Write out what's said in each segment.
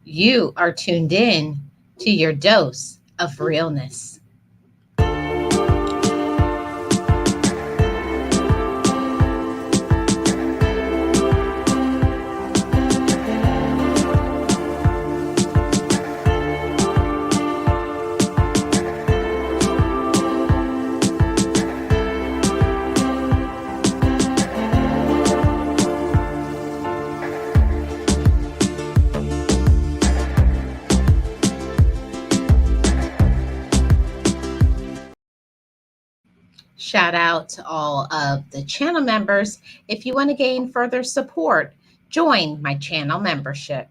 You are tuned in to your dose of realness. Shout out to all of the channel members. If you want to gain further support, join my channel membership.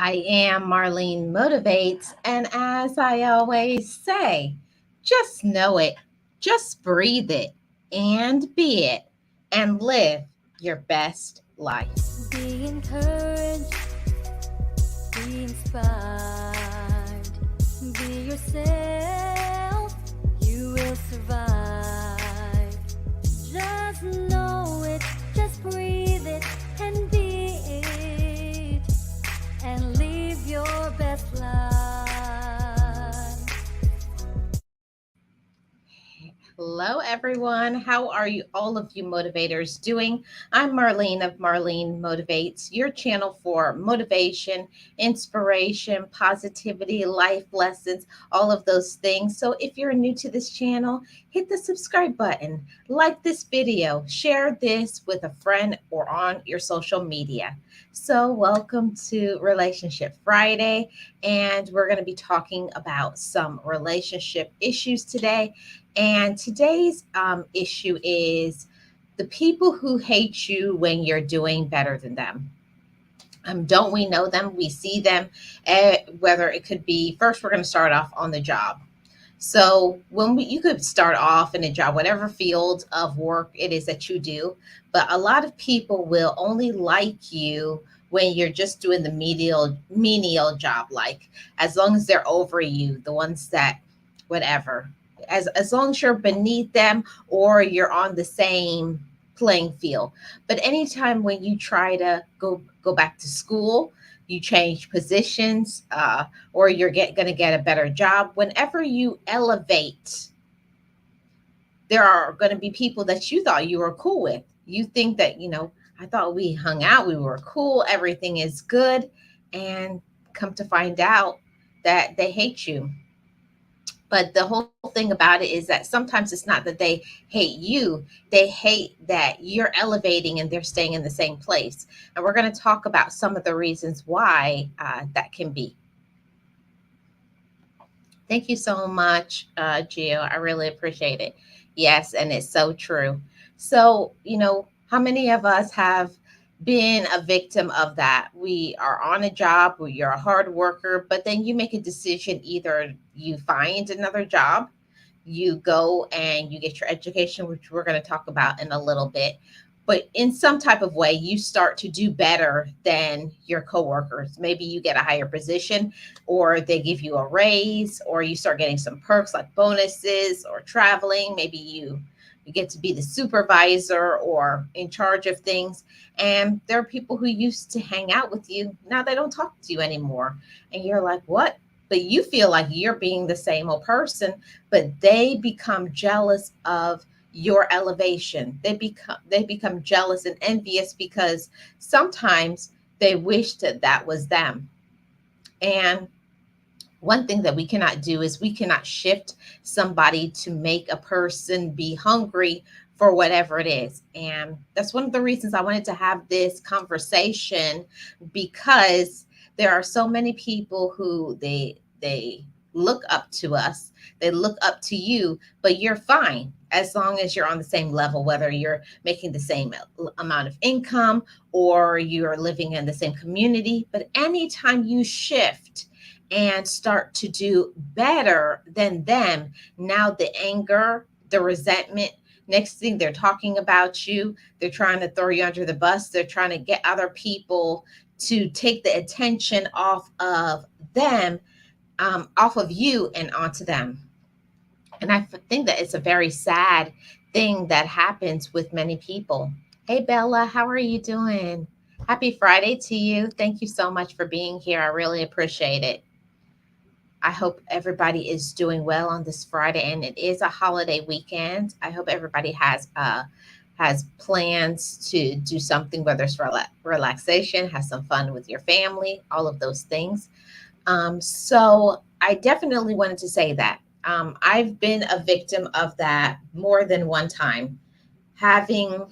I am Marlene Motivates, and as I always say, just know it, just breathe it, and be it, and live your best life. Be encouraged, be inspired, be yourself, you will survive. Just know it, just breathe it, and be it, and live your best life. Hello, everyone. How are you, all of you motivators, doing? I'm Marlene of Marlene Motivates, your channel for motivation, inspiration, positivity, life lessons, all of those things. So if you're new to this channel, hit the subscribe button, like this video, share this with a friend or on your social media. So welcome to Relationship Friday, and we're going to be talking about some relationship issues today. And today's issue is the people who hate you when you're doing better than them. Don't we know them? We see them, whether it could be, first, we're going to start off on the job. So you could start off in a job, whatever field of work it is that you do, but a lot of people will only like you when you're just doing the menial job, like as long as they're over you, the ones that, whatever, as long as you're beneath them or you're on the same playing field. But anytime when you try to go back to school, you change positions, or you're going to get a better job, whenever you elevate, there are going to be people that you thought you were cool with. You think that, I thought we hung out, we were cool, everything is good, and come to find out that they hate you. But the whole thing about it is that sometimes it's not that they hate you, they hate that you're elevating and they're staying in the same place. And we're going to talk about some of the reasons why that can be. Thank you so much, Gio. I really appreciate it. Yes, and it's so true. So, how many of us have been a victim of that? We are on a job, where you're a hard worker, but then you make a decision, either you find another job, you go and you get your education, which we're going to talk about in a little bit. But in some type of way, you start to do better than your coworkers. Maybe you get a higher position, or they give you a raise, or you start getting some perks like bonuses or traveling. Maybe you get to be the supervisor or in charge of things. And there are people who used to hang out with you. Now they don't talk to you anymore. And you're like, what? But you feel like you're being the same old person, but they become jealous of your elevation. They become jealous and envious because sometimes they wish that that was them. And one thing that we cannot do is we cannot shift somebody to make a person be hungry for whatever it is. And that's one of the reasons I wanted to have this conversation, because there are so many people who they look up to us, they look up to you, but you're fine as long as you're on the same level, whether you're making the same amount of income or you're living in the same community. But anytime you shift and start to do better than them, now the anger, the resentment, next thing they're talking about you, they're trying to throw you under the bus, they're trying to get other people to take the attention off of them, off of you and onto them. And think that it's a very sad thing that happens with many people. Hey, Bella, how are you doing? Happy Friday to you. Thank you so much for being here. I really appreciate it. I hope everybody is doing well on this Friday, and it is a holiday weekend. I hope everybody has plans to do something, whether it's relaxation, have some fun with your family, all of those things. So I definitely wanted to say that I've been a victim of that more than one time, having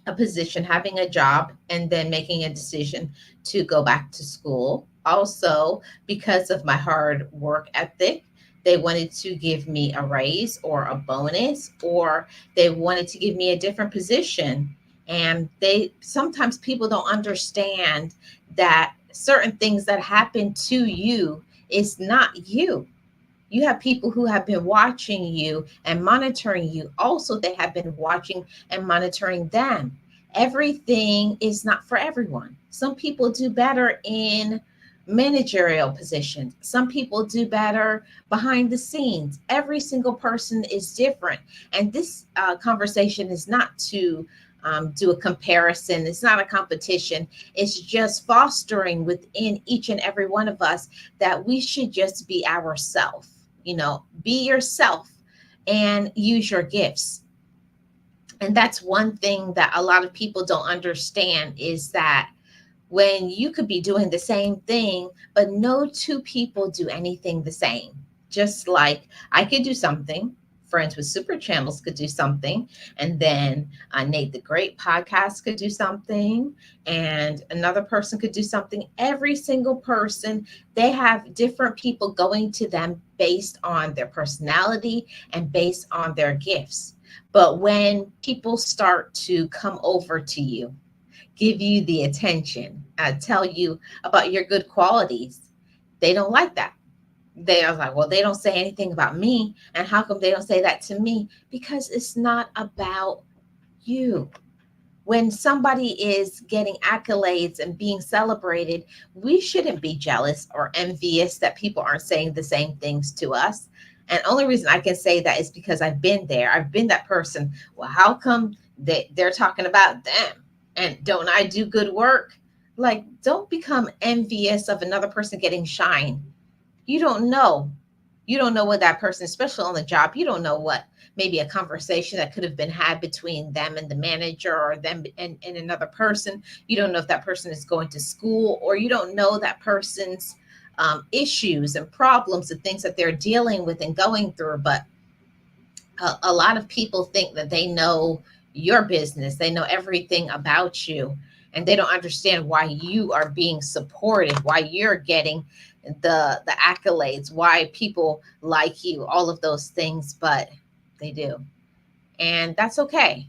a position, having a job, and then making a decision to go back to school. Also, because of my hard work ethic, they wanted to give me a raise or a bonus, or they wanted to give me a different position. And they sometimes people don't understand that certain things that happen to you is not you. You have people who have been watching you and monitoring you. Also, they have been watching and monitoring them. Everything is not for everyone. Some people do better in managerial positions, some people do better behind the scenes. Every single person is different. And this conversation is not to do a comparison, it's not a competition. It's just fostering within each and every one of us that we should just be ourselves. Be yourself and use your gifts. And that's one thing that a lot of people don't understand, is that when you could be doing the same thing, but no two people do anything the same. Just like I could do something, Friends with Super Channels could do something, and then Nate the Great podcast could do something, and another person could do something. Every single person, they have different people going to them based on their personality and based on their gifts. But when people start to come over to you, give you the attention, tell you about your good qualities, they don't like that. They are like, well, they don't say anything about me. And how come they don't say that to me? Because it's not about you. When somebody is getting accolades and being celebrated, we shouldn't be jealous or envious that people aren't saying the same things to us. And only reason I can say that is because I've been there. I've been that person. Well, how come they're talking about them? And don't I do good work? Like, don't become envious of another person getting shine. You don't know. You don't know what that person, especially on the job, you don't know what maybe a conversation that could have been had between them and the manager, or them and another person. You don't know if that person is going to school, or you don't know that person's issues and problems and things that they're dealing with and going through. But a lot of people think that they know your business, they know everything about you. and they don't understand why you are being supported, why you're getting the accolades, why people like you, all of those things, but they do. And that's okay.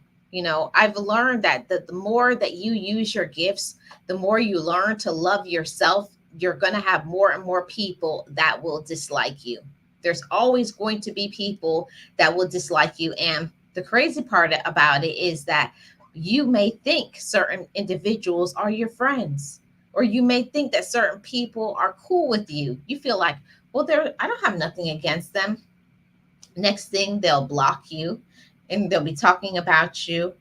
I've learned that the more that you use your gifts, the more you learn to love yourself, you're going to have more and more people that will dislike you. There's always going to be people that will dislike you. And the crazy part about it is that you may think certain individuals are your friends, or you may think that certain people are cool with you. You feel like, well, I don't have nothing against them. Next thing, they'll block you and they'll be talking about you.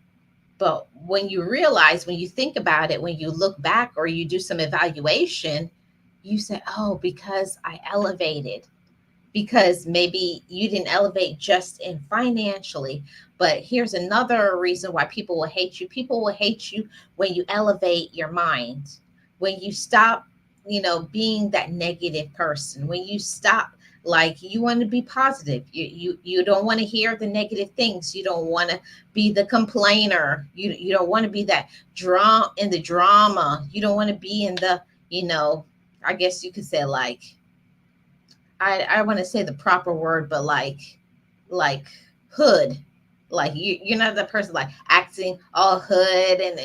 But when you realize, when you think about it, when you look back or you do some evaluation, you say, oh, because I elevated, because maybe you didn't elevate just in financially. But here's another reason why people will hate you. People will hate you when you elevate your mind, when you stop, being that negative person, when you stop, like, you want to be positive. You don't want to hear the negative things. You don't want to be the complainer. You don't want to be that drama in the drama. You don't want to be in the, I guess you could say, like, I want to say the proper word, but like hood. Like, you're not the person like acting all hood and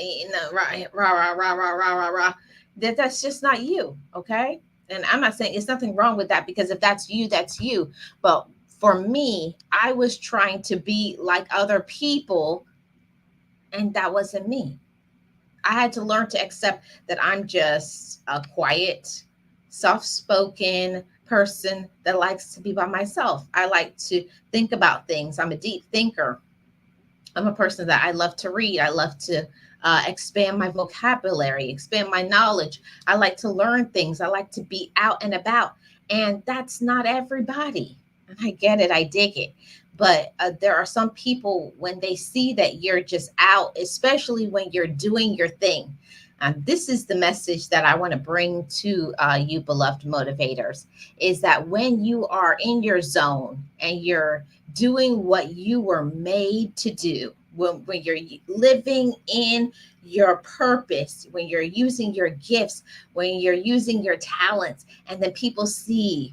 rah rah rah rah rah rah rah rah. That's just not you, okay? And I'm not saying it's nothing wrong with that, because if that's you, that's you. But for me, I was trying to be like other people, and that wasn't me. I had to learn to accept that I'm just a quiet, soft spoken person that likes to be by myself. I like to think about things. I'm a deep thinker. I'm a person that I love to read. I love to expand my vocabulary, expand my knowledge. I like to learn things. I like to be out and about. And that's not everybody. And I get it. I dig it. But there are some people, when they see that you're just out, especially when you're doing your thing. This is the message that I want to bring to you, beloved motivators, is that when you are in your zone and you're doing what you were made to do, when you're living in your purpose, when you're using your gifts, when you're using your talents, and then people see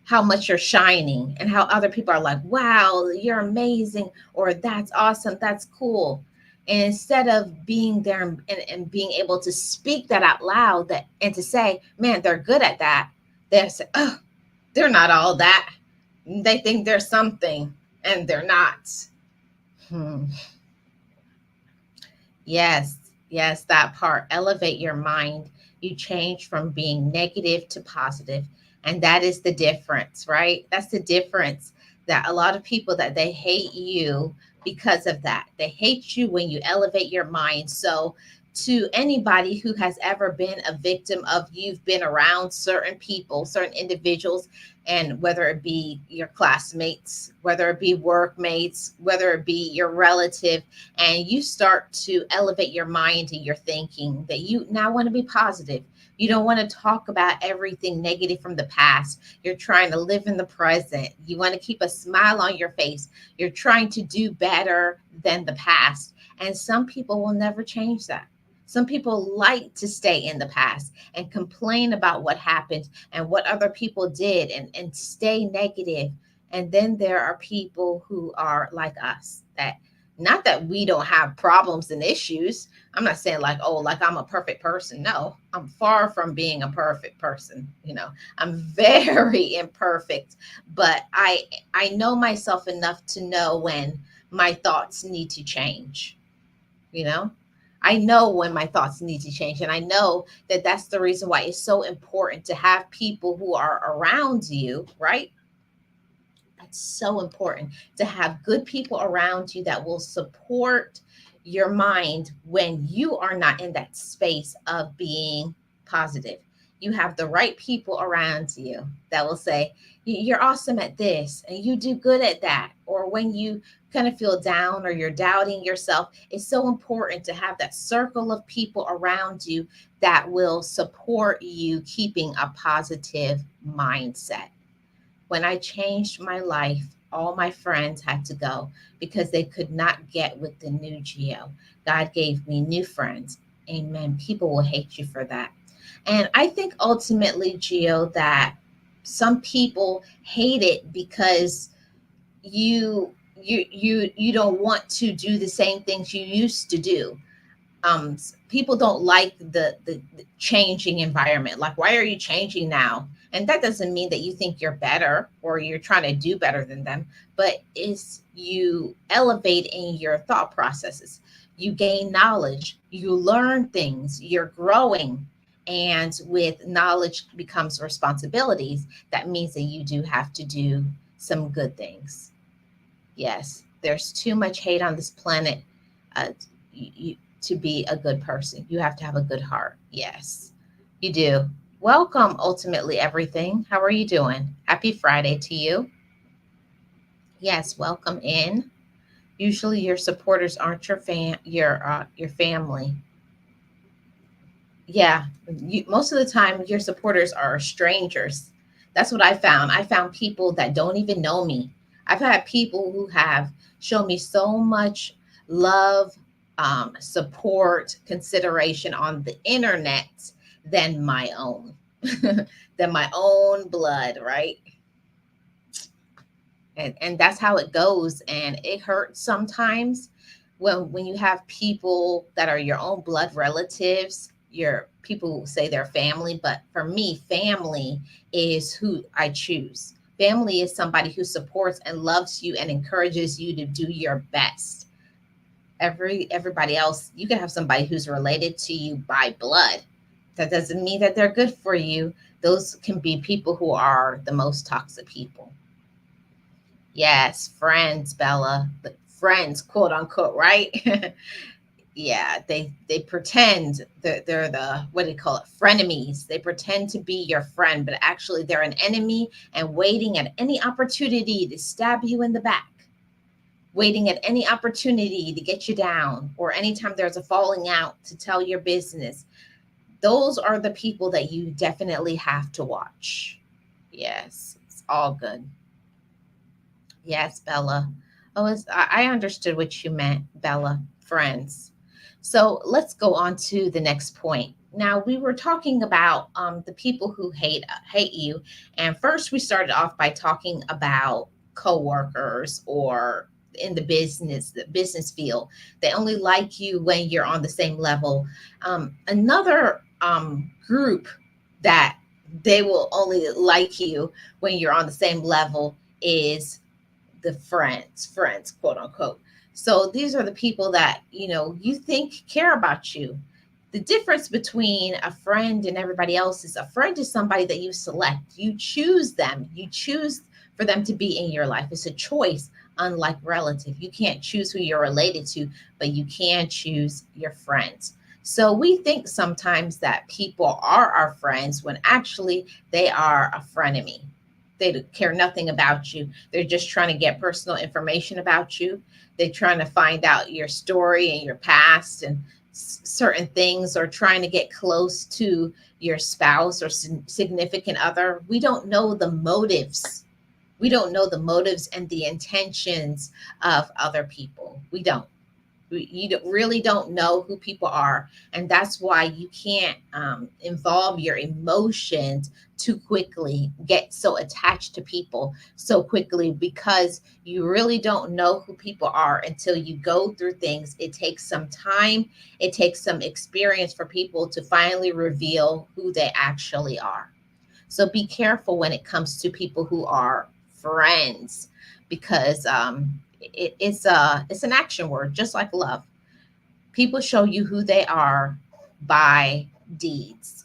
how much you're shining and how other people are like, wow, you're amazing, or that's awesome, that's cool. And instead of being there and being able to speak that out loud, that and to say, man, they're good at that, they say, oh, they're not all that. They think they're something and they're not. Hmm. Yes, yes, that part. Elevate your mind. You change from being negative to positive. And that is the difference, right? That's the difference, that a lot of people, that they hate you because of that. They hate you when you elevate your mind. So to anybody who has ever been a victim of, you've been around certain people, certain individuals, and whether it be your classmates, whether it be workmates, whether it be your relative, and you start to elevate your mind and your thinking, that you now want to be positive. You don't want to talk about everything negative from the past. You're trying to live in the present. You want to keep a smile on your face. You're trying to do better than the past. And some people will never change that. Some people like to stay in the past and complain about what happened and what other people did, and stay negative. And then there are people who are like us, that, not that we don't have problems and issues. I'm not saying like, oh, like I'm a perfect person. No, I'm far from being a perfect person. I'm very imperfect, but I know myself enough to know when my thoughts need to change. You know, I know when my thoughts need to change, and I know that that's the reason why it's so important to have people who are around you, right? That's so important, to have good people around you that will support your mind when you are not in that space of being positive. You have the right people around you that will say, You're awesome at this and you do good at that." Or when you kind of feel down or you're doubting yourself, it's so important to have that circle of people around you that will support you keeping a positive mindset. When I changed my life, all my friends had to go because they could not get with the new Geo. God gave me new friends. Amen. People will hate you for that. And I think ultimately, Gio, that some people hate it because you don't want to do the same things you used to do. People don't like the changing environment. Like, why are you changing now? And that doesn't mean that you think you're better or you're trying to do better than them, but it's you elevate in your thought processes. You gain knowledge, you learn things, you're growing. And with knowledge becomes responsibilities, that means that you do have to do some good things. Yes, there's too much hate on this planet, uh, to be a good person. You have to have a good heart. Yes, you do. Welcome, ultimately everything. How are you doing? Happy Friday to you. Yes, welcome in. Usually, your supporters aren't your family. Yeah, most of the time your supporters are strangers. That's what I found. I found people that don't even know me. I've had people who have shown me so much love, support, consideration on the internet than my own, than my own blood, right? And that's how it goes, and it hurts sometimes when you have people that are your own blood relatives. Your people say they're family, but for me, family is who I choose. Family is somebody who supports and loves you and encourages you to do your best. Everybody else, you can have somebody who's related to you by blood, that doesn't mean that they're good for you. Those can be people who are the most toxic people. Yes, friends, Bella. The friends, quote unquote, right? Yeah, they pretend they're the, what do you call it, frenemies. They pretend to be your friend, but actually they're an enemy and waiting at any opportunity to stab you in the back, waiting at any opportunity to get you down, or anytime there's a falling out to tell your business. Those are the people that you definitely have to watch. Yes, it's all good. Yes, Bella. Oh, I understood what you meant, Bella. Friends. So let's go on to the next point. Now we were talking about the people who hate you, and first we started off by talking about coworkers or in the business field. They only like you when you're on the same level. Another group that they will only like you when you're on the same level is the friends, quote unquote. So these are the people that, you think care about you. The difference between a friend and everybody else is a friend is somebody that you select. You choose them. You choose for them to be in your life. It's a choice, unlike relative. You can't choose who you're related to, but you can choose your friends. So we think sometimes that people are our friends when actually they are a frenemy. They care nothing about you. They're just trying to get personal information about you. They're trying to find out your story and your past and certain things, or trying to get close to your spouse or significant other. We don't know the motives. We don't know the motives and the intentions of other people. We don't. Really don't know who people are, and that's why you can't involve your emotions too quickly, get so attached to people so quickly, because you really don't know who people are until you go through things. It takes some time, it takes some experience for people to finally reveal who they actually are. So be careful when it comes to people who are friends, because it's an action word, just like love. People show you who they are by deeds.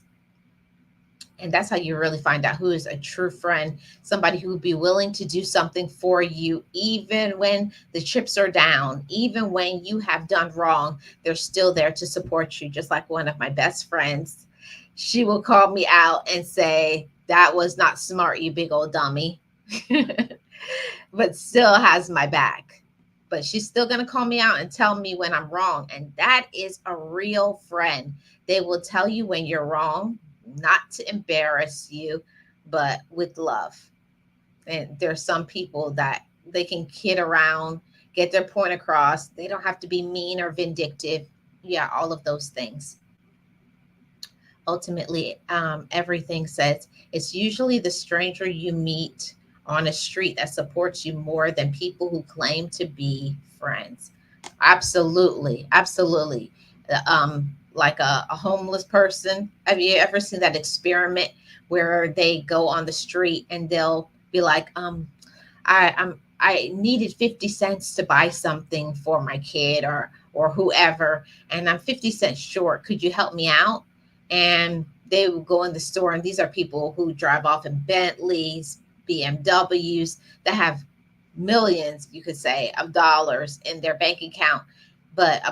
And that's how you really find out who is a true friend, somebody who would be willing to do something for you, even when the chips are down, even when you have done wrong. They're still there to support you. Just like one of my best friends, she will call me out and say, "That was not smart, you big old dummy." But still has my back. But she's still going to call me out and tell me when I'm wrong. And that is a real friend. They will tell you when you're wrong, not to embarrass you, but with love. And there's some people that they can kid around, get their point across. They don't have to be mean or vindictive. Yeah, all of those things. ultimately, everything says it's usually the stranger you meet on a street that supports you more than people who claim to be friends. Absolutely, absolutely. Like a homeless person. Have you ever seen that experiment where they go on the street and they'll be like, I needed 50 cents to buy something for my kid or whoever, and I'm 50 cents short. Could you help me out? And they will go in the store, and these are people who drive off in Bentleys, BMWs, that have millions, you could say, of dollars in their bank account. But a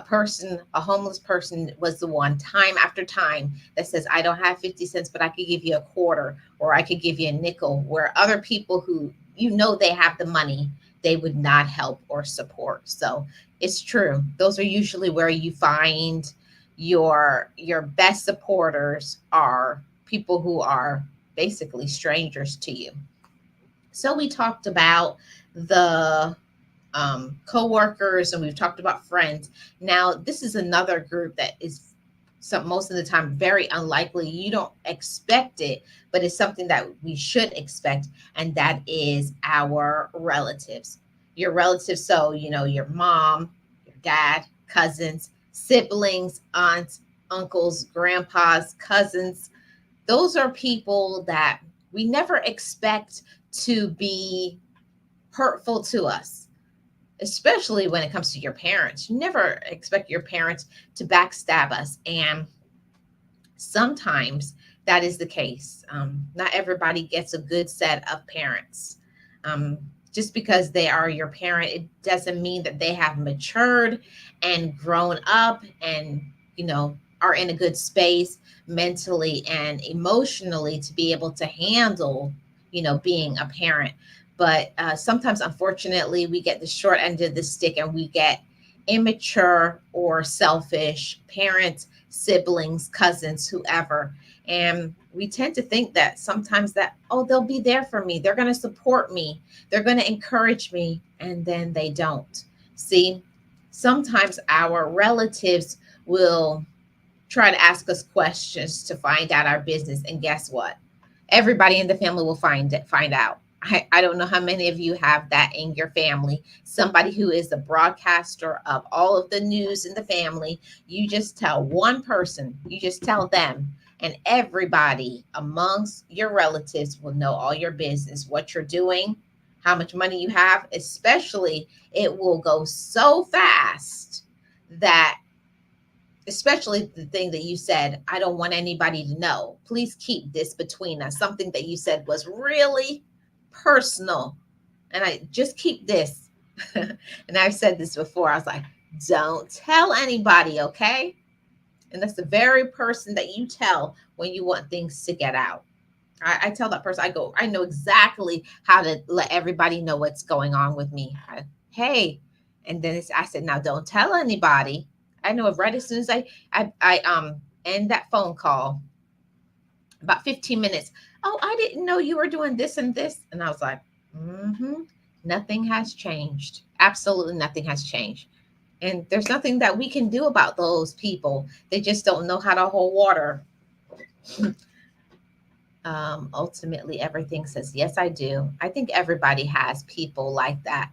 homeless person, was the one time after time that says, I don't have 50 cents, but I could give you a quarter or I could give you a nickel, where other people who, they have the money, they would not help or support. So it's true. Those are usually where you find your best supporters are people who are basically strangers to you. So we talked about the co-workers, and we've talked about friends. Now this is another group that is most of the time very unlikely. You don't expect it, but it's something that we should expect, and that is our relatives. Your relatives, so your mom, your dad, cousins, siblings, aunts, uncles, grandpas, cousins. Those are people that we never expect to be hurtful to us, especially when it comes to your parents. You never expect your parents to backstab us. And sometimes that is the case. Not everybody gets a good set of parents. Um, just because they are your parent, it doesn't mean that they have matured and grown up and, are in a good space mentally and emotionally to be able to handle, being a parent. But sometimes, unfortunately, we get the short end of the stick and we get immature or selfish parents, siblings, cousins, whoever. And we tend to think that sometimes that, oh, they'll be there for me. They're going to support me. They're going to encourage me. And then they don't. See, sometimes our relatives will try to ask us questions to find out our business. And guess what? Everybody in the family will find out. I don't know how many of you have that in your family. Somebody who is the broadcaster of all of the news in the family. You just tell one person, you just tell them, and everybody amongst your relatives will know all your business, what you're doing, how much money you have. Especially, it will go so fast that, especially the thing that you said, I don't want anybody to know. Please keep this between us. Something that you said was really personal. And I just keep this. And I've said this before. I was like, don't tell anybody, okay? And that's the very person that you tell when you want things to get out. I tell that person, I know exactly how to let everybody know what's going on with me. Hey, and then I said, now don't tell anybody. I know right as soon as I end that phone call, about 15 minutes. Oh, I didn't know you were doing this and this. And I was like, mm-hmm, nothing has changed. Absolutely nothing has changed. And there's nothing that we can do about those people. They just don't know how to hold water. Ultimately, everything says, yes, I do. I think everybody has people like that,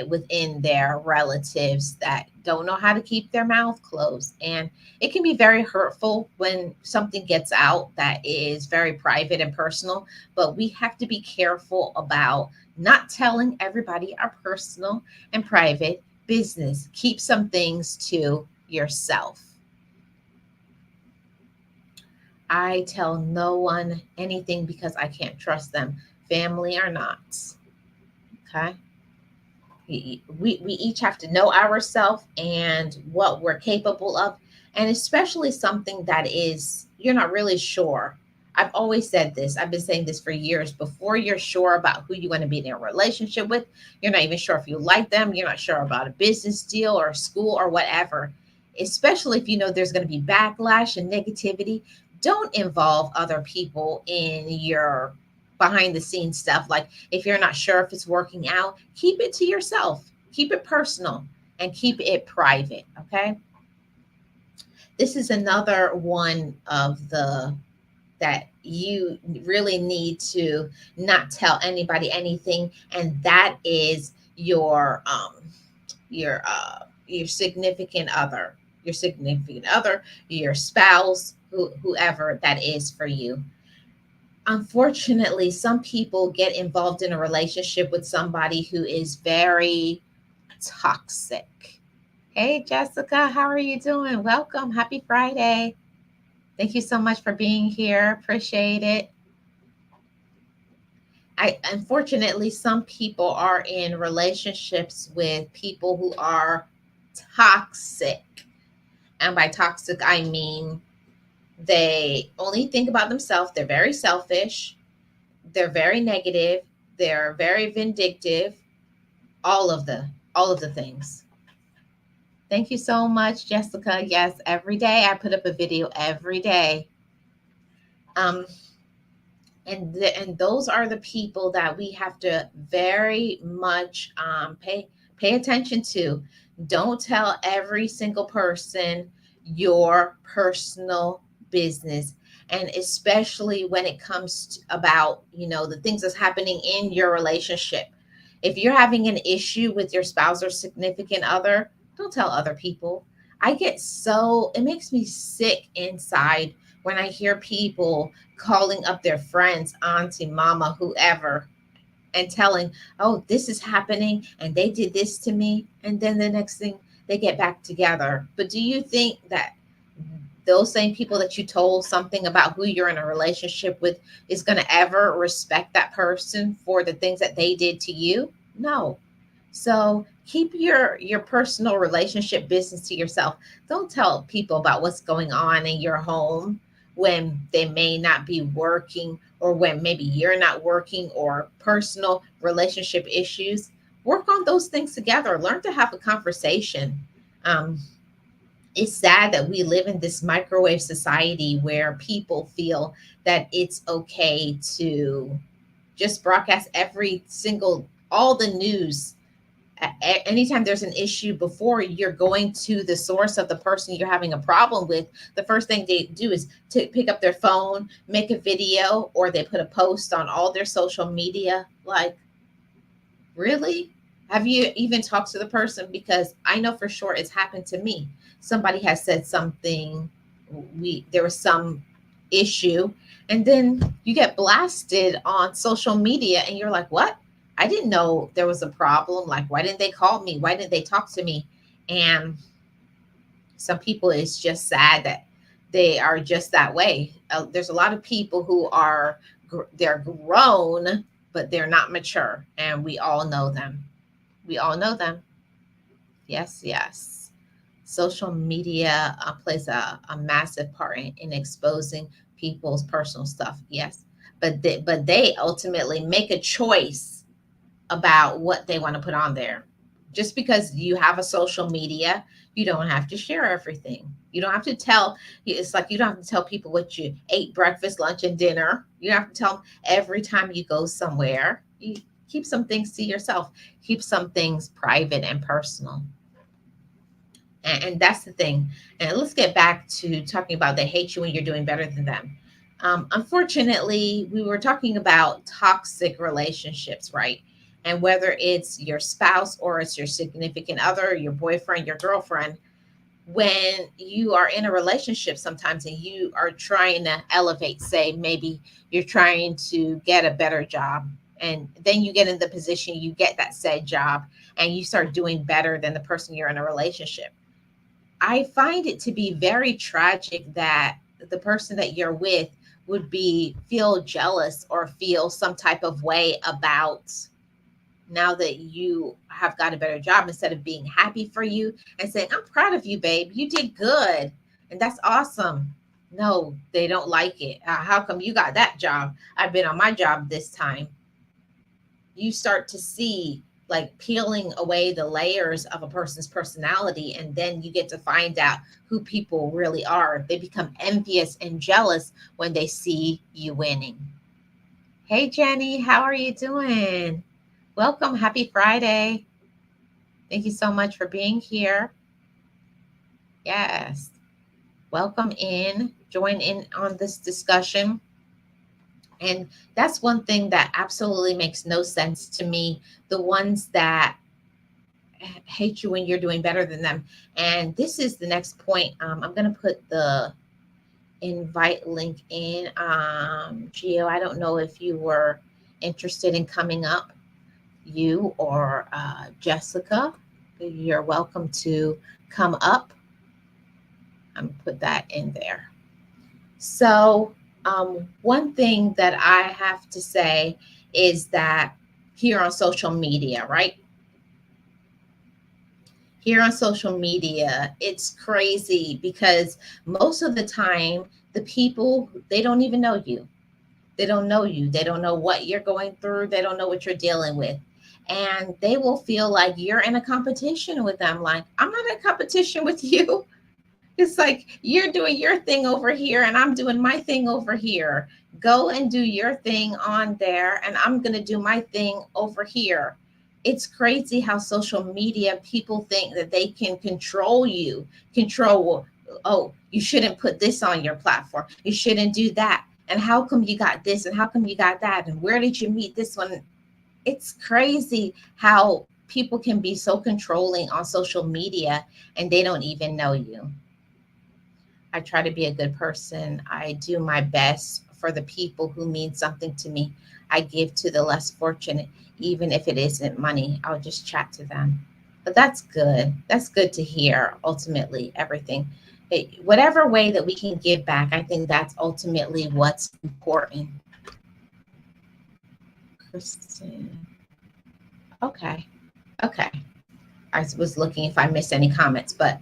within their relatives that don't know how to keep their mouth closed. And it can be very hurtful when something gets out that is very private and personal. But we have to be careful about not telling everybody our personal and private business. Keep some things to yourself. I tell no one anything because I can't trust them, family or not. Okay. We each have to know ourselves and what we're capable of, and especially something that is you're not really sure. I've always said this. I've been saying this for years. Before you're sure about who you want to be in a relationship with, you're not even sure if you like them. You're not sure about a business deal or school or whatever. Especially if you know there's going to be backlash and negativity, don't involve other people in your behind the scenes stuff. Like if you're not sure if it's working out, keep it to yourself, keep it personal, and keep it private. Okay. This is another one of the that you really need to not tell anybody anything, and that is your significant other, your significant other, your spouse, whoever that is for you. Unfortunately, some people get involved in a relationship with somebody who is very toxic. Hey, Jessica, how are you doing? Welcome. Happy Friday. Thank you so much for being here. Appreciate it. I unfortunately some people are in relationships with people who are toxic. And by toxic I mean they only think about themselves. They're very selfish. They're very negative. They're very vindictive. All of the all of the things. Thank you so much, Jessica. Yes, every day I put up a video every day. Um, and those are the people that we have to very much pay attention to. Don't tell every single person your personal business, and especially when it comes to, about the things that's happening in your relationship. If you're having an issue with your spouse or significant other, don't tell other people. It makes me sick inside when I hear people calling up their friends, auntie, mama, whoever, and telling, oh, this is happening and they did this to me. And then the next thing they get back together. But do you think that those same people that you told something about who you're in a relationship with is going to ever respect that person for the things that they did to you? No. So keep your personal relationship business to yourself. Don't tell people about what's going on in your home when they may not be working, or when maybe you're not working, or personal relationship issues. Work on those things together. Learn to have a conversation. Um, it's sad that we live in this microwave society where people feel that it's okay to just broadcast every single all the news. Anytime there's an issue, before you're going to the source of the person you're having a problem with, the first thing they do is to pick up their phone, make a video, or they put a post on all their social media. Like, really? Have you even talked to the person? Because I know for sure it's happened to me. Somebody has said something, there was some issue, and then you get blasted on social media and you're like, "What? I didn't know there was a problem. Like, why didn't they call me? Why didn't they talk to me?" And some people, it's just sad that they are just that way. There's a lot of people who are they're grown, but they're not mature, and we all know them. We all know them. Yes, yes. Social media plays a massive part in exposing people's personal stuff. Yes, but they ultimately make a choice about what they want to put on there. Just because you have a social media, you don't have to share everything. You don't have to tell. It's like you don't have to tell people what you ate breakfast, lunch, and dinner. You don't have to tell them every time you go somewhere. You keep some things to yourself. Keep some things private and personal. And that's the thing. And let's get back to talking about they hate you when you're doing better than them. Unfortunately, we were talking about toxic relationships, right? And whether it's your spouse or it's your significant other, your boyfriend, your girlfriend, when you are in a relationship sometimes and you are trying to elevate, say, maybe you're trying to get a better job, and then you get in the position, you get that said job, and you start doing better than the person you're in a relationship. I find it to be very tragic that the person that you're with would be feel jealous or feel some type of way about now that you have got a better job, instead of being happy for you and saying, "I'm proud of you, babe. You did good. And that's awesome." No, they don't like it. How come you got that job? I've been on my job this time. You start to see, like, peeling away the layers of a person's personality, and then you get to find out who people really are. They become envious and jealous when they see you winning. Hey, Jenny, how are you doing? Welcome. Happy Friday. Thank you so much for being here. Yes. welcome in, join in on this discussion. And that's one thing that absolutely makes no sense to me, the ones that hate you when you're doing better than them. And this is the next point. I'm going to put the invite link in. Gio, I don't know if you were interested in coming up, you or Jessica. You're welcome to come up. I'm put that in there. So, one thing that I have to say is that here on social media, right? Here on social media, it's crazy because most of the time, the people, they don't even know you. They don't know you. They don't know what you're going through. They don't know what you're dealing with. And they will feel like you're in a competition with them. Like, I'm not in competition with you. It's like you're doing your thing over here and I'm doing my thing over here. Go and do your thing on there and I'm going to do my thing over here. It's crazy how social media people think that they can control you, control, oh, you shouldn't put this on your platform. You shouldn't do that. And how come you got this and how come you got that? And where did you meet this one? It's crazy how people can be so controlling on social media and they don't even know you. I try to be a good person. I do my best for the people who mean something to me. I give to the less fortunate, even if it isn't money. I'll just chat to them. But that's good. That's good to hear, ultimately, everything. Whatever way that we can give back, I think that's ultimately what's important. Kristen. Okay. Okay. I was looking if I missed any comments, but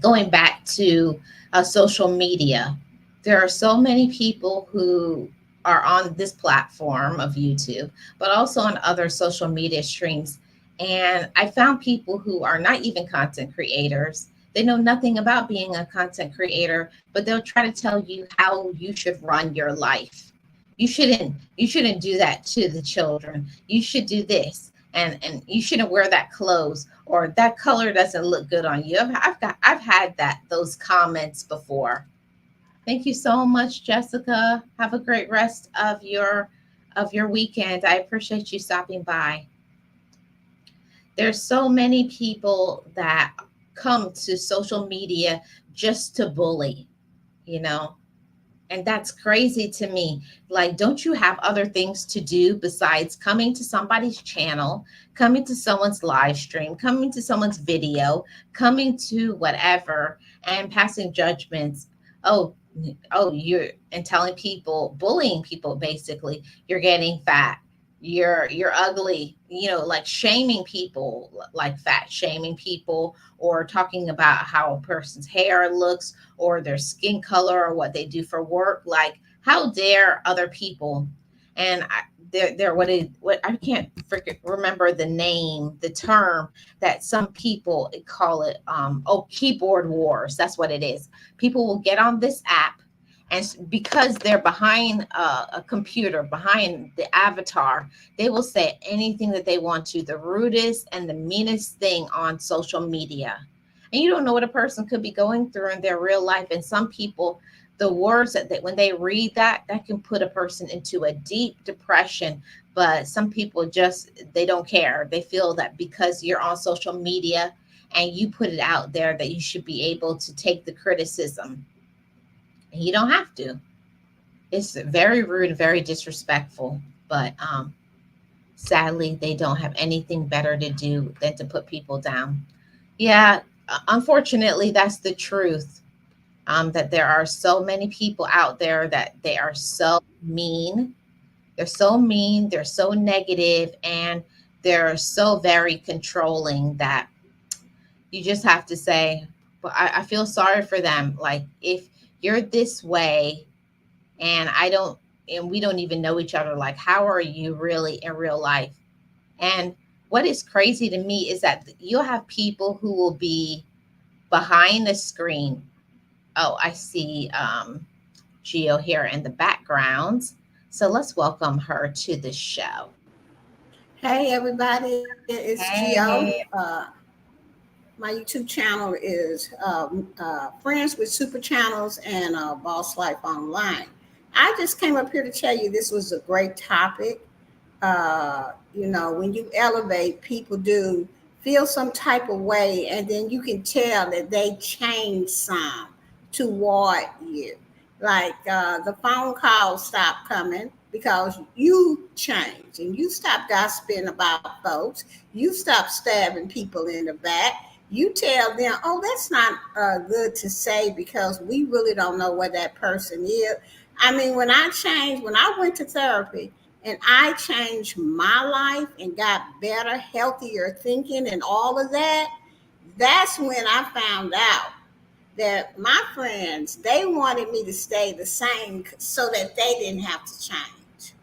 going back to social media, there are so many people who are on this platform of YouTube, but also on other social media streams. And I found people who are not even content creators. They know nothing about being a content creator, but they'll try to tell you how you should run your life. You shouldn't do that to the children. You should do this. And you shouldn't wear that clothes or that color doesn't look good on you. I've had those comments before. Thank you so much, Jessica. Have a great rest of your weekend. I appreciate you stopping by. There's so many people that come to social media just to bully, you know, and that's crazy to me. Like, don't you have other things to do besides coming to somebody's channel, coming to someone's live stream, coming to someone's video, coming to whatever, and passing judgments? Oh, oh, you're and telling people, bullying people basically, you're getting fat, you're ugly, like shaming people, like fat shaming people, or talking about how a person's hair looks or their skin color or what they do for work. Like, how dare other people? And they're what I can't remember the name, the term that some people call it. Oh, keyboard wars. That's what it is. People will get on this app, and because they're behind a computer, behind the avatar, they will say anything that they want to, the rudest and the meanest thing on social media. And you don't know what a person could be going through in their real life. And some people, the words when they read that can put a person into a deep depression. But some people just, they don't care. They feel that because you're on social media and you put it out there, that you should be able to take the criticism. And you don't have to. It's very rude and very disrespectful. But sadly, they don't have anything better to do than to put people down. Yeah, unfortunately, that's the truth. That there are so many people out there that they are so mean. They're so mean. They're so negative, and they're so very controlling that you just have to say, "But I feel sorry for them." Like, if you're this way, and we don't even know each other, like, how are you really in real life? And what is crazy to me is that you'll have people who will be behind the screen. Oh, I see Geo here in the background. So let's welcome her to the show. Hey everybody, it's Gio. Hey, My YouTube channel is Friends with Super Channels and Boss Life Online. I just came up here to tell you this was a great topic. When you elevate, people do feel some type of way, and then you can tell that they change some toward you. Like the phone calls stop coming because you change and you stop gossiping about folks. You stop stabbing people in the back. You tell them, oh, that's not good to say because we really don't know what that person is. I mean, when I went to therapy, and I changed my life and got better, healthier thinking and all of that, that's when I found out that my friends, they wanted me to stay the same so that they didn't have to change,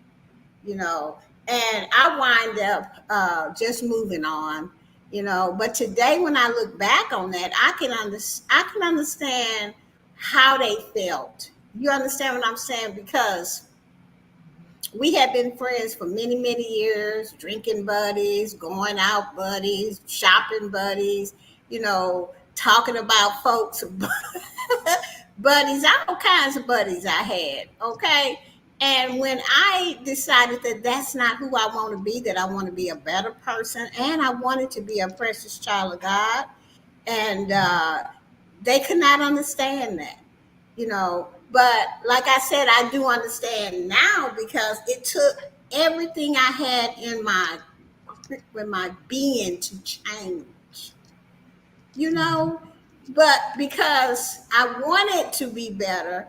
you know. And I wind up just moving on, But today, when I look back on that, I can understand how they felt. You understand what I'm saying? Because we had been friends for many, many years, drinking buddies, going out buddies, shopping buddies, talking about folks, buddies, all kinds of buddies I had. Okay. And when I decided that that's not who I want to be, that I want to be a better person and I wanted to be a precious child of God, and they could not understand that, But like I said, I do understand now because it took everything I had in my being to change, you know. But because I wanted to be better,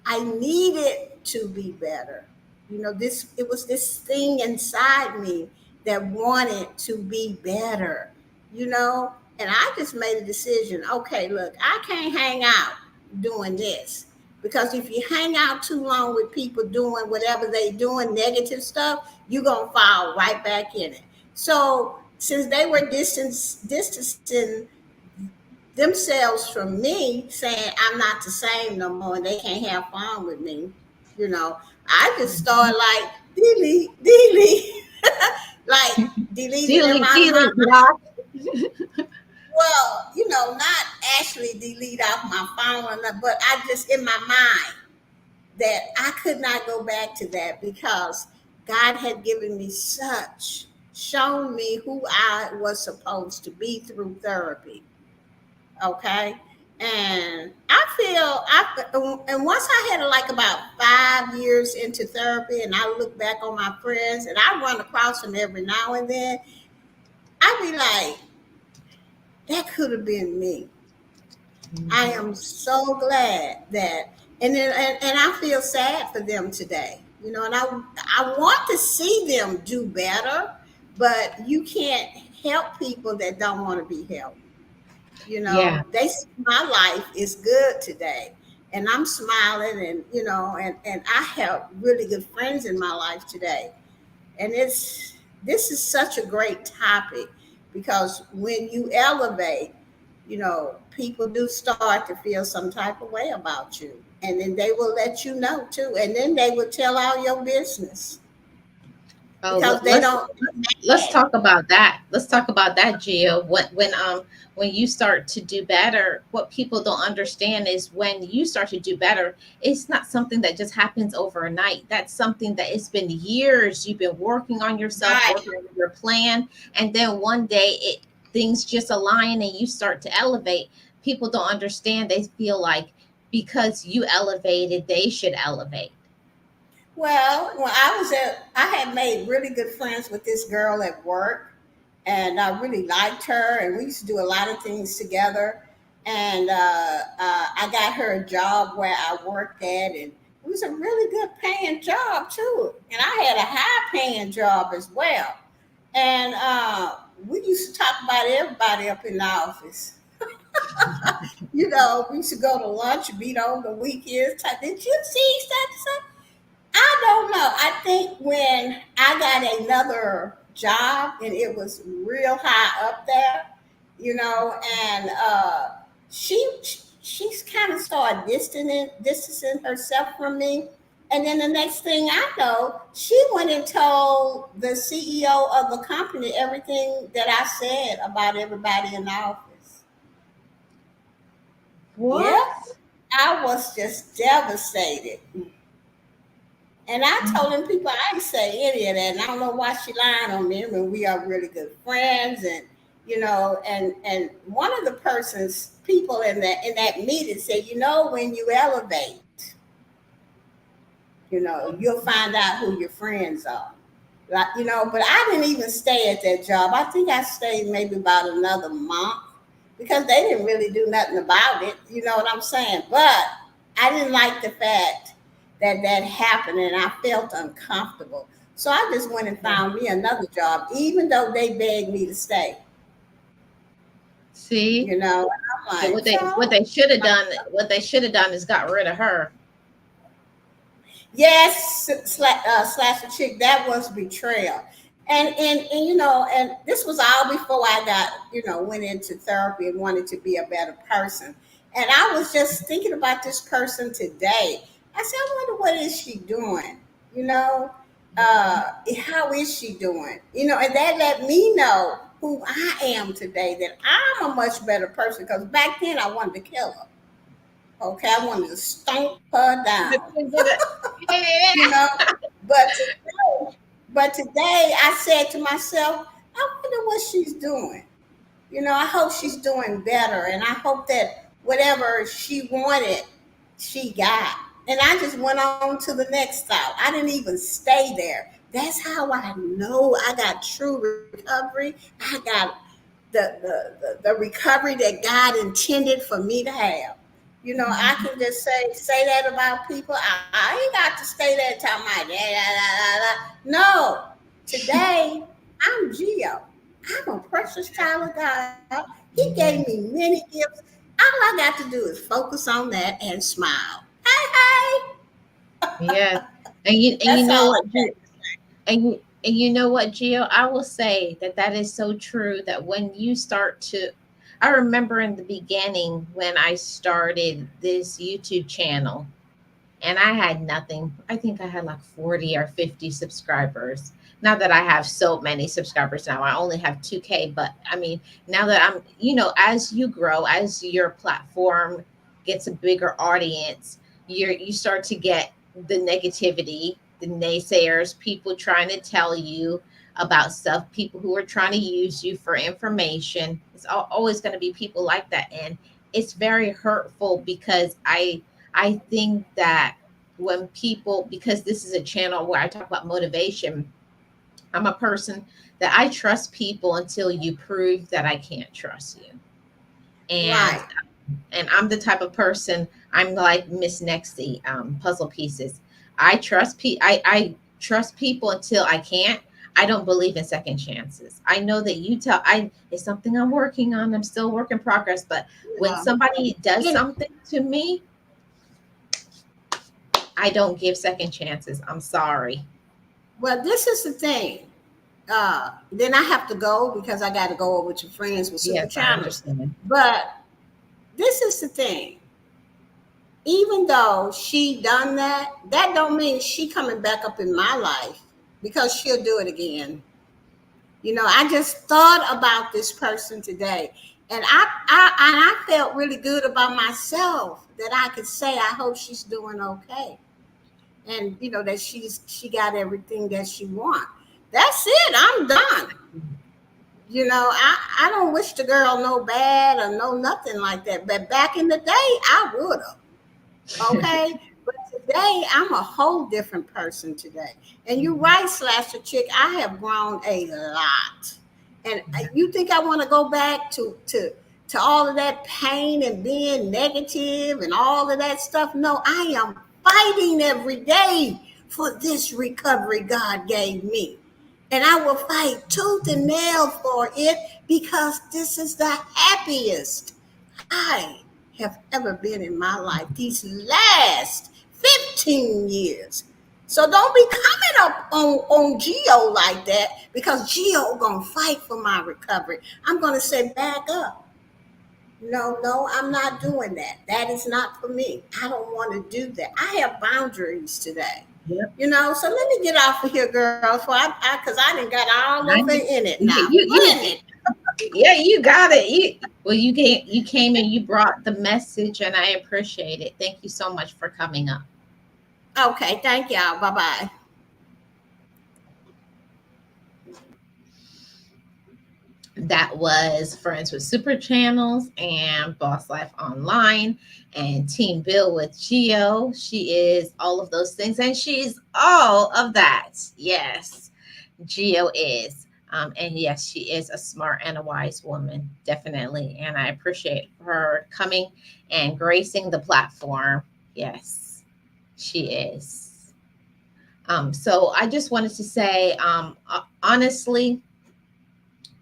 I needed to be better. This it was this thing inside me that wanted to be better, And I just made a decision. Okay, look, I can't hang out doing this because if you hang out too long with people doing whatever they doing, negative stuff, you're gonna fall right back in it. So since they were distancing themselves from me, saying I'm not the same no more and they can't have fun with me, I just started like delete, like deleting them Delete, out of my. delete, block. Well, not actually delete off my phone, but I just in my mind that I could not go back to that because God had given me shown me who I was supposed to be through therapy. Okay. And and once I had like about 5 years into therapy and I look back on my friends and I run across them every now and then, I be like, that could have been me. I am so glad that, and I feel sad for them today, and I want to see them do better, but you can't help people that don't want to be helped. Yeah. They see my life is good today, and I'm smiling, and and I have really good friends in my life today, and this is such a great topic because when you elevate, people do start to feel some type of way about you. And then they will let you know too. And then they will tell all your business Oh, because they let's don't. let's talk about that. Let's talk about that, Gio. When you start to do better, what people don't understand is when you start to do better, it's not something that just happens overnight. That's something that it's been years you've been working on yourself, Right. working on your plan, and then one day things just align and you start to elevate. People don't understand. They feel like because you elevated, they should elevate. Well, I had made really good friends with this girl at work, and I really liked her, and we used to do a lot of things together. And I got her a job where I worked at, and it was a really good paying job too. And I had a high paying job as well. And we used to talk about everybody up in the office. We used to go to lunch, meet on the weekends. Did you see such? I don't know. I think when I got another job and it was real high up there, and she's kind of started distancing herself from me. And then the next thing I know, she went and told the CEO of the company everything that I said about everybody in the office. Yep, What? I was just devastated. And I told him people I ain't say any of that. And I don't know why she lying on me when we are really good friends. And and one of the persons, people in that meeting said, when you elevate, you'll find out who your friends are. Like, but I didn't even stay at that job. I think I stayed maybe about another month because they didn't really do nothing about it. You know what I'm saying? But I didn't like the fact that that happened and I felt uncomfortable. So I just went and found me another job, even though they begged me to stay. See, And I'm like, what they should have done, is got rid of her. yes, slash a chick. That was betrayal, and and this was all before I got went into therapy and wanted to be a better person. And I was just thinking about this person today. I said, I wonder what is she doing? You know, how is she doing? And that let me know who I am today. That I'm a much better person because back then I wanted to kill her. Okay, I wanted to stomp her down. you know. But today I said to myself, I wonder what she's doing. I hope she's doing better, and I hope that whatever she wanted, she got. And I just went on to the next stop. I didn't even stay there. That's how I know I got true recovery. I got the recovery that God intended for me to have. I can just say that about people. I ain't got to stay there talking about no. Today I'm Geo. I'm a precious child of God. He gave me many gifts. All I got to do is focus on that and smile. Hey, hey. Yes. And you That's know all what, I got. and you know what, Gio, I will say that that is so true that when you start to, I remember in the beginning when I started this YouTube channel and I had nothing. I think I had like 40 or 50 subscribers. Not that I have so many subscribers now. I only have 2K, but I mean, now that I'm, as you grow, as your platform gets a bigger audience, you start to get the negativity, the naysayers, people trying to tell you about stuff, people who are trying to use you for information. It's always going to be people like that, and it's very hurtful because I think that when people, because this is a channel where I talk about motivation, I'm a person that I trust people until you prove that I can't trust you. And Right, I'm the type of person, I'm like Miss Nexty, puzzle pieces. I trust people until I can't. I don't believe in second chances. I know that it's something I'm working on. I'm still work in progress, but when yeah. somebody does You know, something to me, I don't give second chances. I'm sorry. well, this is the thing. Then I have to go because I got to go over with your friends with super Yes, I challenge. understand. But this is the thing. Even though she done that, that don't mean she coming back up in my life because she'll do it again. I just thought about this person today, and I felt really good about myself that I could say I hope she's doing okay, and that she got everything that she want. That's it. I'm done. I don't wish the girl no bad or no nothing like that. But back in the day, I would have. Okay. But today, I'm a whole different person today. And you're right, Slasher Chick. I have grown a lot. And you think I want to go back to all of that pain and being negative and all of that stuff? No, I am fighting every day for this recovery God gave me. And I will fight tooth and nail for it because this is the happiest I have ever been in my life these last 15 years. So don't be coming up on Geo like that because Geo gonna fight for my recovery. I'm gonna say back up. No, no, I'm not doing that. That is not for me. I don't want to do that. I have boundaries today. Yep. So let me get off of here, girl, for because I didn't got all I over know. in it now. You Bring it. Yeah, you got it. You came and you brought the message, and I appreciate it. Thank you so much for coming up. Okay, thank y'all. Bye bye. That was Friends with Super Channels and Boss Life Online and Team Bill with Geo. She is all of those things, and she's all of that. Yes, Geo is. And yes, she is a smart and a wise woman, definitely. And I appreciate her coming and gracing the platform. Yes, she is. So I just wanted to say, honestly,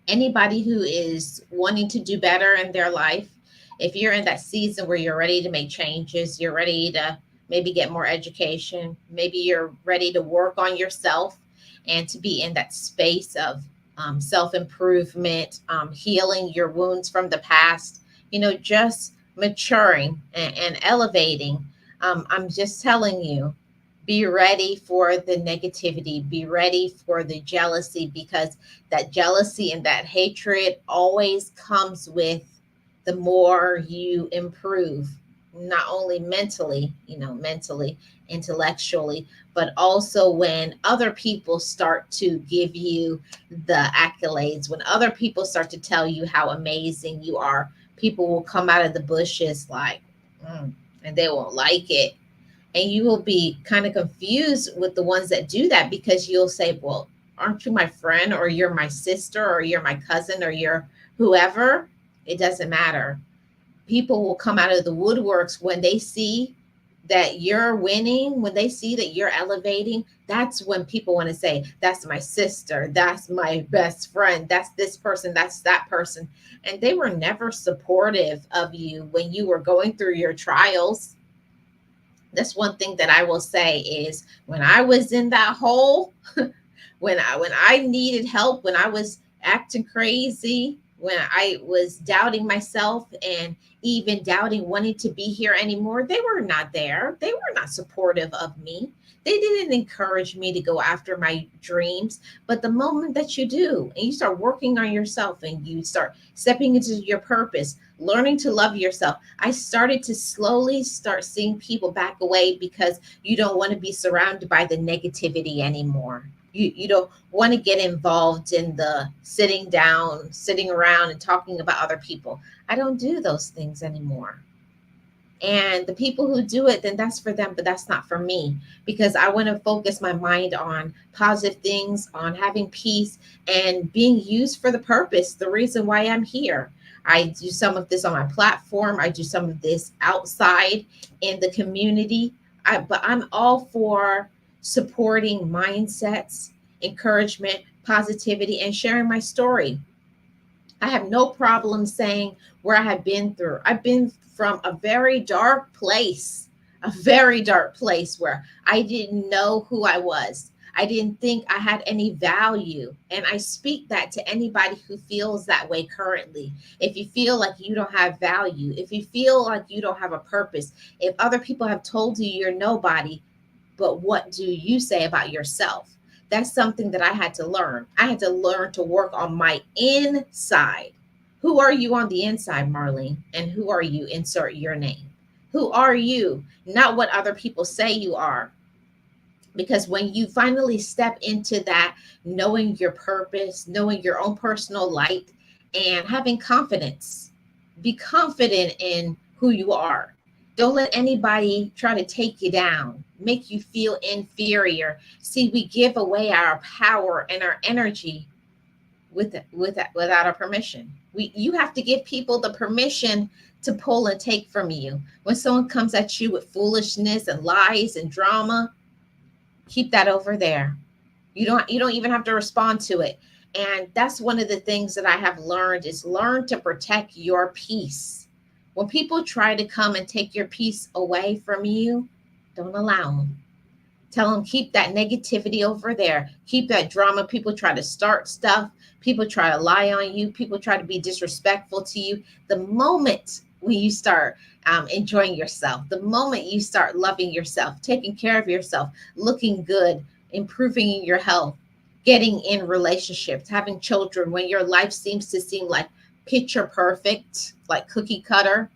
anybody who is wanting to do better in their life, if you're in that season where you're ready to make changes, you're ready to maybe get more education, maybe you're ready to work on yourself and to be in that space of self improvement, healing your wounds from the past, just maturing and elevating. I'm just telling you, be ready for the negativity, be ready for the jealousy, because that jealousy and that hatred always comes with the more you improve, not only mentally, intellectually, but also when other people start to give you the accolades, when other people start to tell you how amazing you are, people will come out of the bushes like, mm, and they won't like it, and you will be kind of confused with the ones that do that, because you'll say, well, aren't you my friend, or you're my sister, or you're my cousin, or you're whoever? It doesn't matter. People will come out of the woodworks when they see that you're winning, when they see that you're elevating. That's when people want to say, that's my sister, that's my best friend, that's this person, that's that person. And they were never supportive of you when you were going through your trials. That's one thing that I will say is, when I was in that hole, when I needed help, when I was acting crazy, when I was doubting myself and even doubting wanting to be here anymore, they were not there. They were not supportive of me. They didn't encourage me to go after my dreams. But the moment that you do and you start working on yourself and you start stepping into your purpose, learning to love yourself, I started to slowly start seeing people back away, because you don't want to be surrounded by the negativity anymore. You don't want to get involved in the sitting down, sitting around and talking about other people. I don't do those things anymore. And the people who do it, then that's for them, but that's not for me, because I want to focus my mind on positive things, on having peace, and being used for the purpose, the reason why I'm here. I do some of this on my platform, I do some of this outside in the community. But I'm all for supporting mindsets, encouragement, positivity, and sharing my story. I have no problem saying where I have been through. I've been from a very dark place where I didn't know who I was. I didn't think I had any value. And I speak that to anybody who feels that way currently. If you feel like you don't have value, if you feel like you don't have a purpose, if other people have told you you're nobody, but what do you say about yourself? That's something that I had to learn. I had to learn to work on my inside. Who are you on the inside, Marlene? And who are you? Insert your name. Who are you? Not what other people say you are. Because when you finally step into that, knowing your purpose, knowing your own personal light, and having confidence, be confident in who you are. Don't let anybody try to take you down, make you feel inferior. See, we give away our power and our energy without our permission. You have to give people the permission to pull and take from you. When someone comes at you with foolishness and lies and drama, keep that over there. You don't even have to respond to it. And that's one of the things that I have learned, is learn to protect your peace. When people try to come and take your peace away from you, don't allow them. Tell them, keep that negativity over there, keep that drama. People try to start stuff, people try to lie on you, people try to be disrespectful to you. The moment when you start enjoying yourself, the moment you start loving yourself, taking care of yourself, looking good, improving your health, getting in relationships, having children, when your life seems to seem like picture perfect, like cookie cutter.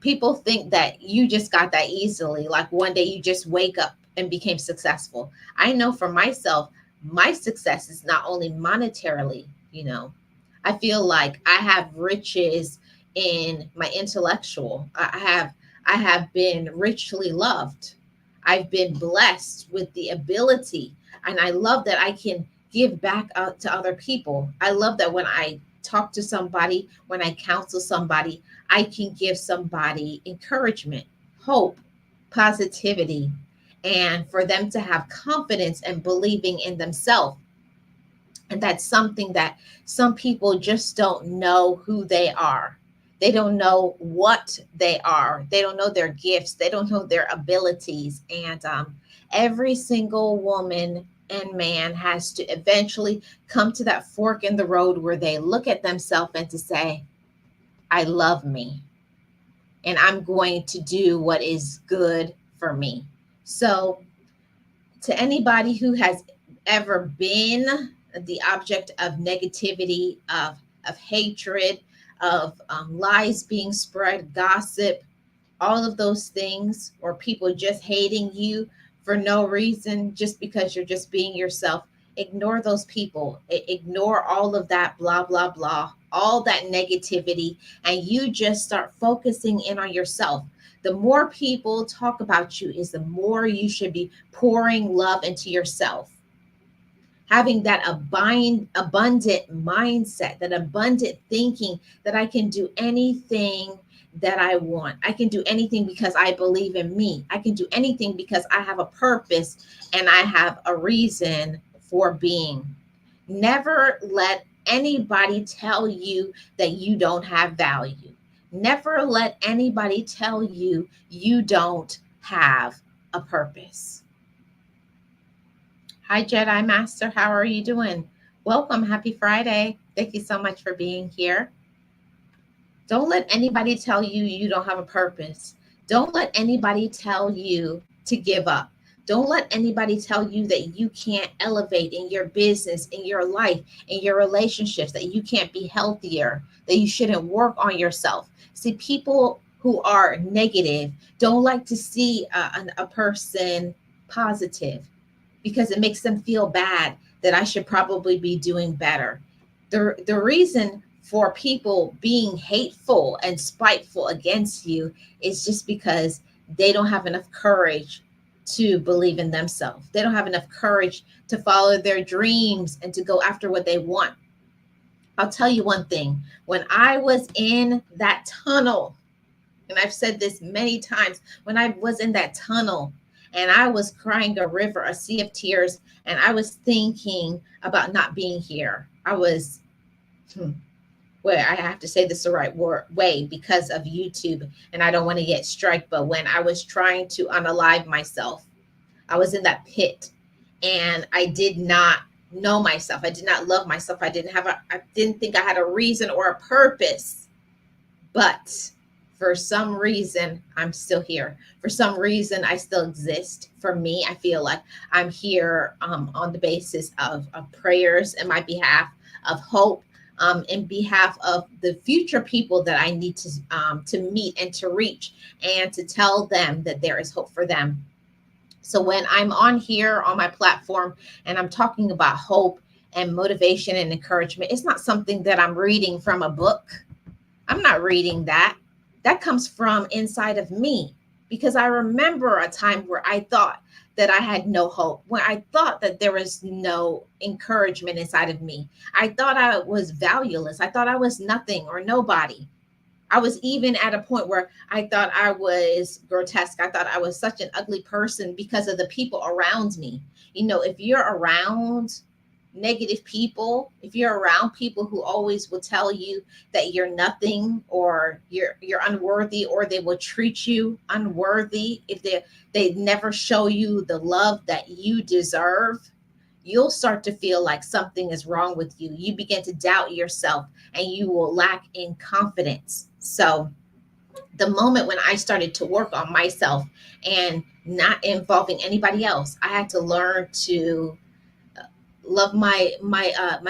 People think that you just got that easily. Like one day you just wake up and became successful. I know for myself, my success is not only monetarily, I feel like I have riches in my intellectual. I have been richly loved. I've been blessed with the ability, and I love that I can give back out to other people. I love that when I talk to somebody, when I counsel somebody, I can give somebody encouragement, hope, positivity, and for them to have confidence and believing in themselves. And that's something that some people just don't know who they are. They don't know what they are. They don't know their gifts. They don't know their abilities. And every single woman and man has to eventually come to that fork in the road where they look at themselves and to say, I love me, and I'm going to do what is good for me. So, to anybody who has ever been the object of negativity, of hatred, of lies being spread, gossip, all of those things, or people just hating you for no reason, just because you're just being yourself, ignore those people. Ignore all of that blah, blah, blah, all that negativity, and you just start focusing in on yourself. The more people talk about you, is the more you should be pouring love into yourself, having that abundant mindset, that abundant thinking, that I can do anything that I want. I can do anything because I believe in me. I can do anything because I have a purpose and I have a reason for being. Never let anybody tell you that you don't have value. Never let anybody tell you you don't have a purpose. Hi, Jedi Master. How are you doing? Welcome. Happy Friday. Thank you so much for being here. Don't let anybody tell you you don't have a purpose. Don't let anybody tell you to give up. Don't let anybody tell you that you can't elevate in your business, in your life, in your relationships, that you can't be healthier, that you shouldn't work on yourself. See, people who are negative don't like to see a person positive, because it makes them feel bad, that I should probably be doing better. The reason for people being hateful and spiteful against you is just because they don't have enough courage to believe in themselves. They don't have enough courage to follow their dreams and to go after what they want. I'll tell you one thing. When I was in that tunnel, and I've said this many times, when I was in that tunnel and I was crying a river, a sea of tears, and I was thinking about not being here. I was, well, I have to say this the right way because of YouTube, and I don't want to get strike. But when I was trying to unalive myself, I was in that pit, and I did not know myself. I did not love myself. I didn't think I had a reason or a purpose. But for some reason, I'm still here. For some reason, I still exist. For me, I feel like I'm here on the basis of prayers in my behalf, of hope, in behalf of the future people that I need to meet and to reach, and to tell them that there is hope for them. So when I'm on here on my platform and I'm talking about hope and motivation and encouragement, it's not something that I'm reading from a book. I'm not reading that. That comes from inside of me, because I remember a time where I thought that I had no hope, when I thought that there was no encouragement inside of me. I thought I was valueless. I thought I was nothing or nobody. I was even at a point where I thought I was grotesque. I thought I was such an ugly person because of the people around me. If you're around negative people, if you're around people who always will tell you that you're nothing, or you're unworthy, or they will treat you unworthy, if they never show you the love that you deserve, you'll start to feel like something is wrong with you. You begin to doubt yourself, and you will lack in confidence. So the moment when I started to work on myself and not involving anybody else, I had to learn to love my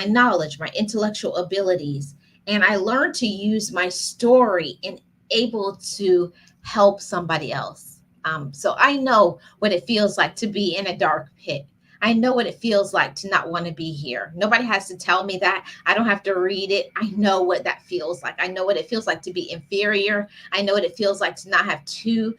knowledge, my intellectual abilities, and I learned to use my story and able to help somebody else. So I know what it feels like to be in a dark pit. I know what it feels like to not want to be here. Nobody has to tell me that. I don't have to read it. I know what that feels like. I know what it feels like to be inferior. I know what it feels like to not have $2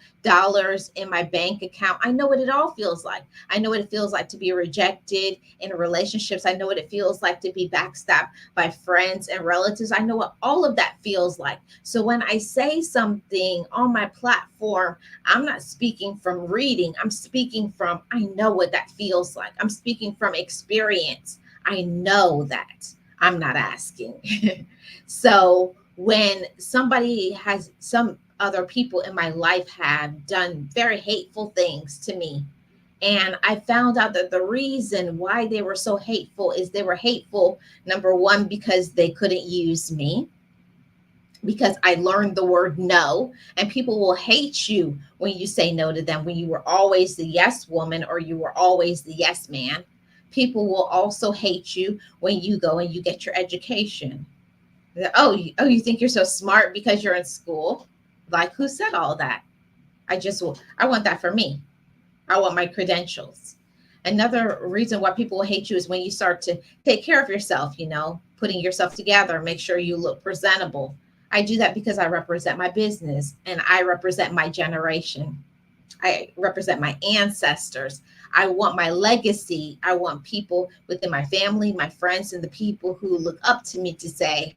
in my bank account. I know what it all feels like. I know what it feels like to be rejected in relationships. I know what it feels like to be backstabbed by friends and relatives. I know what all of that feels like. So when I say something on my platform, I'm not speaking from reading. I'm speaking from, I know what that feels like. I'm speaking from experience. I know that. I'm not asking. So when somebody has, some other people in my life have done very hateful things to me, and I found out that the reason why they were so hateful is they were hateful, number one, because they couldn't use me, because I learned the word no. And people will hate you when you say no to them, when you were always the yes woman or you were always the yes man. People will also hate you when you go and you get your education. Oh, you think you're so smart because you're in school? Like, who said all that? I want that for me. I want my credentials. Another reason why people will hate you is when you start to take care of yourself, putting yourself together, make sure you look presentable. I do that because I represent my business and I represent my generation. I represent my ancestors. I want my legacy. I want people within my family, my friends, and the people who look up to me to say,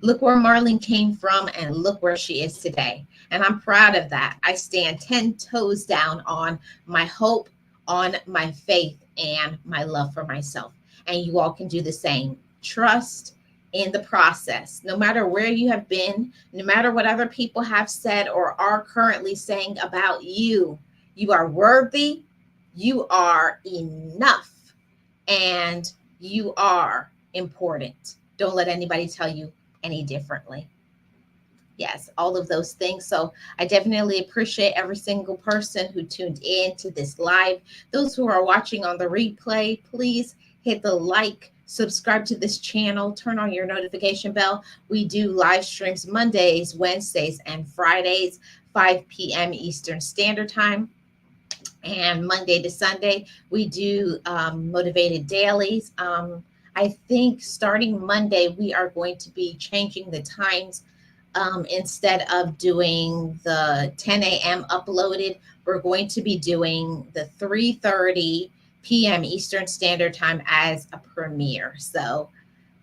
look where Marlene came from and look where she is today. And I'm proud of that. I stand 10 toes down on my hope, on my faith, and my love for myself. And you all can do the same. Trust in the process. No matter where you have been, no matter what other people have said or are currently saying about you, you are worthy, you are enough, and you are important. Don't let anybody tell you any differently. Yes, all of those things. So I definitely appreciate every single person who tuned in to this live. Those who are watching on the replay, please hit the like, subscribe to this channel, turn on your notification bell. We do live streams Mondays, Wednesdays, and Fridays, 5 p.m. Eastern Standard Time. And Monday to Sunday, we do motivated dailies. I think starting Monday, we are going to be changing the times. Instead of doing the 10 a.m. uploaded, we're going to be doing the 3:30 p.m. Eastern Standard Time as a premiere. So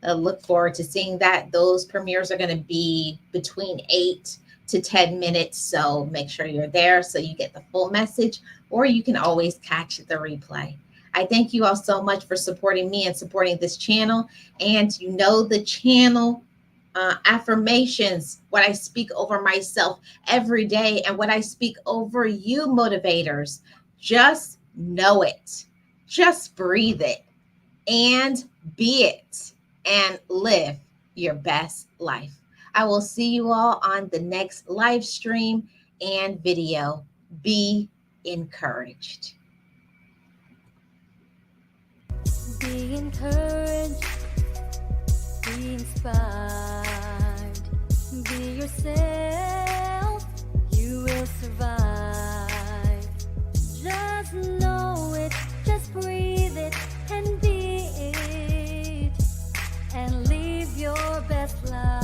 I look forward to seeing that. Those premieres are going to be between 8 to 10 minutes. So make sure you're there so you get the full message, or you can always catch the replay. I thank you all so much for supporting me and supporting this channel. And the channel affirmations, what I speak over myself every day and what I speak over you motivators. Just know it. Just breathe it and be it and live your best life. I will see you all on the next live stream and video. Be encouraged. Be encouraged, be inspired, be yourself, you will survive. Just know it, just breathe it and be it, and live your best life.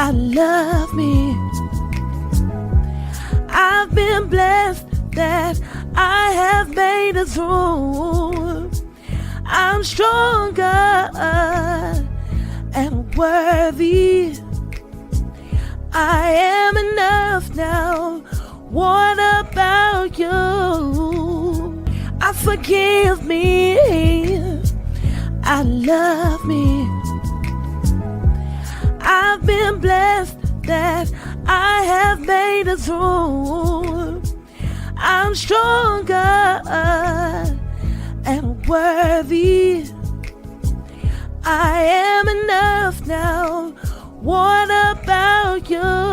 I love me. I've been blessed that I have made it through. I'm stronger and worthy. I am enough now. What about you? I forgive me. I love me. I've been blessed that I have made it through. I'm stronger and worthy. I am enough now. What about you?